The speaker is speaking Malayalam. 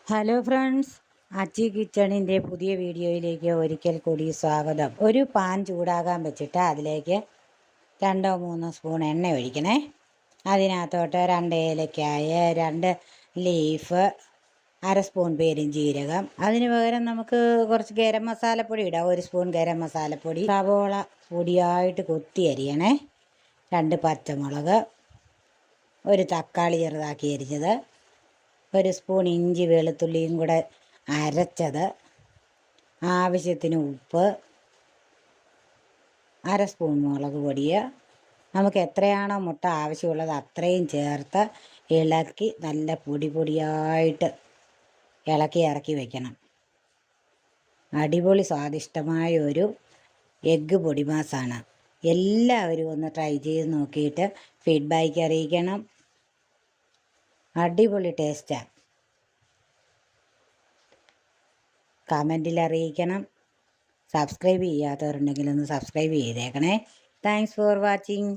ഹലോ ഫ്രണ്ട്സ്, അച്ചി കിച്ചണിൻ്റെ പുതിയ വീഡിയോയിലേക്ക് ഒരിക്കൽ കൂടി സ്വാഗതം. ഒരു പാൻ ചൂടാകാൻ വെച്ചിട്ട് അതിലേക്ക് 2-3 സ്പൂൺ എണ്ണ ഒഴിക്കണേ. അതിനകത്തോട്ട് 2 ഏലക്കായ, 2 ലീഫ്, 1/2 സ്പൂൺ പെരുംജീരകം. അതിന് പകരം നമുക്ക് കുറച്ച് ഗരം മസാലപ്പൊടി ഇടാം. 1 സ്പൂൺ ഗരം മസാലപ്പൊടി. സവോള പൊടിയായിട്ട് കൊത്തി അരിയണേ. 2 പച്ചമുളക്, 1 തക്കാളി ചെറുതാക്കി അരിഞ്ഞത്, 1 സ്പൂൺ ഇഞ്ചി വെളുത്തുള്ളിയും കൂടെ അരച്ചത്, ആവശ്യത്തിന് ഉപ്പ്, 1/2 സ്പൂൺ മുളക് പൊടി. നമുക്ക് എത്രയാണോ മുട്ട ആവശ്യമുള്ളത് അത്രയും ചേർത്ത് ഇളക്കി നല്ല പൊടിയായിട്ട് ഇറക്കി വയ്ക്കണം. അടിപൊളി സ്വാദിഷ്ടമായ ഒരു എഗ്ഗ് പൊടിമാസാണ്. എല്ലാവരും ഒന്ന് ട്രൈ ചെയ്ത് നോക്കിയിട്ട് ഫീഡ്ബാക്ക് അറിയിക്കണം. അടിപൊളി ടേസ്റ്റാണ്. കമൻറ്റിൽ അറിയിക്കണം. സബ്സ്ക്രൈബ് ചെയ്യാത്തവരുണ്ടെങ്കിൽ ഒന്ന് സബ്സ്ക്രൈബ് ചെയ്തേക്കണേ. Thanks for watching.